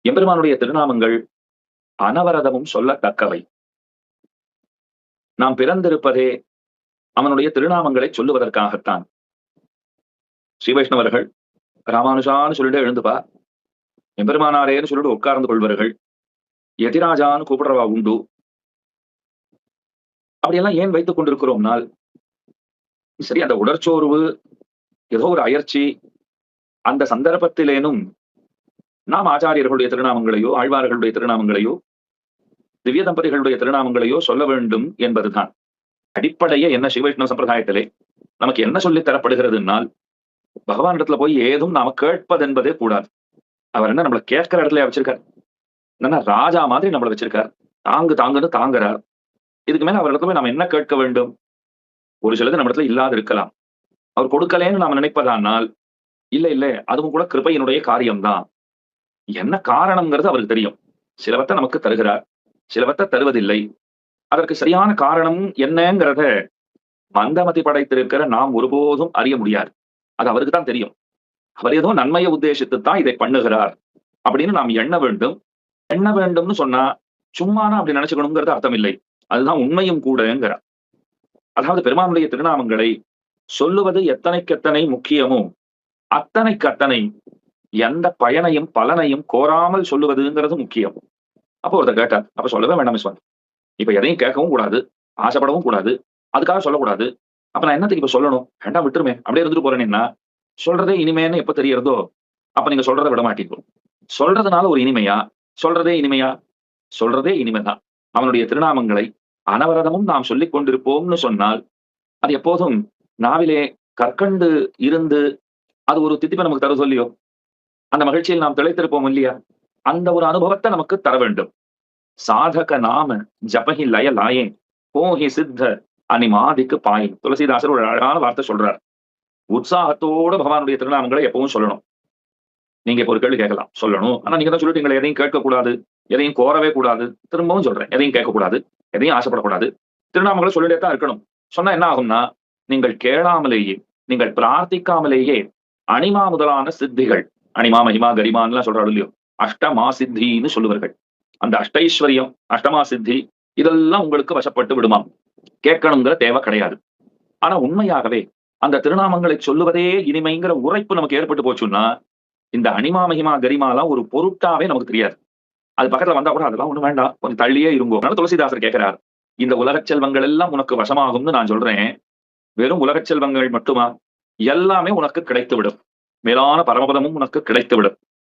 எம்பெருமானுடைய திருநாமங்கள் அனவரதமும் சொல்லத்தக்கவை. நாம் பிறந்திருப்பதே அவனுடைய திருநாமங்களை சொல்லுவதற்காகத்தான். ஸ்ரீ வைஷ்ணவர்கள் ராமானுஜான்னு சொல்லிட்டு எழுந்துப்பா, எம்பெருமானாரேன்னு சொல்லிட்டு உட்கார்ந்து கொள்வார்கள். யதிராஜான்னு கூப்பிடுறவா உண்டு. அப்படியெல்லாம் ஏன் வைத்துக் கொண்டிருக்கிறோம்னால், சரி அந்த உடற்சோர்வு, ஏதோ ஒரு அயற்சி, அந்த சந்தர்ப்பத்திலேனும் நாம் ஆச்சாரியர்களுடைய திருநாமங்களையோ ஆழ்வார்களுடைய திருநாமங்களையோ திவ்ய தம்பதிகளுடைய திருநாமங்களையோ சொல்ல வேண்டும் என்பதுதான் அடிப்படையே. என்ன ஸ்ரீ வைஷ்ணவ சம்பிரதாயத்திலே நமக்கு என்ன சொல்லி தரப்படுகிறதுனால், பகவான் இடத்துல போய் ஏதும் நாம கேட்பது என்பதே கூடாது. அவர் என்ன நம்மளை கேட்கிற இடத்துல வச்சிருக்கார், என்னன்னா ராஜா மாதிரி நம்மளை வச்சிருக்கார். தாங்குன்னு தாங்குறார். இதுக்கு மேல அவர் இடத்துல நாம என்ன கேட்க வேண்டும்? ஒரு சிலது நம்ம இடத்துல இல்லாது இருக்கலாம். அவர் கொடுக்கலேன்னு நாம நினைப்பதானால், இல்ல அதுவும் கூட கிருபையினுடைய காரியம்தான். என்ன காரணம்ங்கிறது அவருக்கு தெரியும். சிலவத்தை நமக்கு தருகிறார், சிலவத்தை தருவதில்லை. அதற்கு சரியான காரணம் என்னங்கிறத மந்தமதி படைத்திருக்கிற நாம் ஒருபோதும் அறிய முடியாது. அது அவருக்கு தான் தெரியும். அவர் ஏதோ நன்மையை உத்தேசித்துத்தான் இதை பண்ணுகிறார் அப்படின்னு நாம் எண்ண வேண்டும். எண்ண வேண்டும்னு சொன்னா சும்மானா அப்படி நினைச்சுக்கணுங்கிறது அர்த்தம் இல்லை. அதுதான் உண்மையும் கூடங்கிறார். அதாவது பெருமானுடைய திருநாமங்களை சொல்லுவது எத்தனைக்கெத்தனை முக்கியமோ அத்தனைக்கத்தனை எந்த பயனையும் பலனையும் கோராமல் சொல்லுவதுங்கிறது முக்கியம். அப்போ ஒருத்தர் கேட்டார், அப்ப சொல்லவே வேண்டாம் சுவாமி, இப்ப எதையும் கேட்கவும் கூடாது, ஆசைப்படவும் கூடாது, அதுக்காக சொல்லக்கூடாது, அப்ப நான் என்னத்துக்கு இப்ப சொல்லணும்? வேண்டாம் விட்டுருமே, அப்படியே இருந்துட்டு போறேன்னா சொல்றதே இனிமேன்னு எப்ப தெரியறதோ அப்ப நீங்க சொல்றதை விட மாட்டீங்க. சொல்றதுனால ஒரு இனிமையா? சொல்றதே இனிமையா? சொல்றதே இனிமைதான். அவனுடைய திருநாமங்களை அனவரதமும் நாம் சொல்லிக் கொண்டிருப்போம்னு சொன்னால், அது எப்போதும் நாவிலே கற்கண்டு இருந்து அது ஒரு தித்திப்பை நமக்கு தர சொல்லியோ, அந்த மகிழ்ச்சியில் நாம் திளைத்திருப்போம் இல்லையா? அந்த ஒரு அனுபவத்தை நமக்கு தர வேண்டும். சாதக நாம ஜபஹி லய லாயே போஹி சித்த அனிமாதிக்கு பாயின். துளசிதாசர் ஒரு அழகான வார்த்தை சொல்றார். உற்சாகத்தோட பகவானுடைய திருநாமங்களை எப்பவும் சொல்லணும். நீங்க இப்ப ஒரு கேள்வி கேட்கலாம், சொல்லணும், ஆனா நீங்க தான் சொல்லிட்டீங்களே எதையும் கேட்கக்கூடாது, எதையும் கோரவே கூடாது. திரும்பவும் சொல்றேன், எதையும் கேட்கக்கூடாது, எதையும் ஆசைப்படக்கூடாது, திருநாமங்களை சொல்லிட்டே தான் இருக்கணும். சொன்னா என்ன ஆகும்னா, நீங்கள் கேளாமலேயே, நீங்கள் பிரார்த்திக்காமலேயே அனிமா முதலான சித்திகள், அனிமா மகிமா கரிமான்லாம் சொல்றாரு இல்லையோ, அஷ்டமா சித்தின்னு சொல்லுவார்கள். அந்த அஷ்டைஸ்வரியம், அஷ்டமா சித்தி, இதெல்லாம் உங்களுக்கு வசப்பட்டு விடுமாம். கேட்கணுங்கிற தேவை கிடையாது. ஆனா உண்மையாகவே அந்த திருநாமங்களை சொல்லுவதே இனிமைங்கிற உரைப்பு நமக்கு ஏற்பட்டு போச்சுன்னா, இந்த அனிமா மகிமா கரிமாலாம் ஒரு பொருட்டாவே நமக்கு தெரியாது. அது பக்கத்துல வந்தா கூட அதெல்லாம் ஒண்ணு வேண்டாம், கொஞ்சம் தள்ளியே இருங்கோ. துளசிதாசர் கேட்கிறார், இந்த உலகச் செல்வங்கள் எல்லாம் உனக்கு வசமாகும்னு நான் சொல்றேன். வெறும் உலகச் செல்வங்கள் மட்டுமா? எல்லாமே உனக்கு கிடைத்து விடும். மேலான பரமபதமும் உனக்கு கிடைத்து விடும்.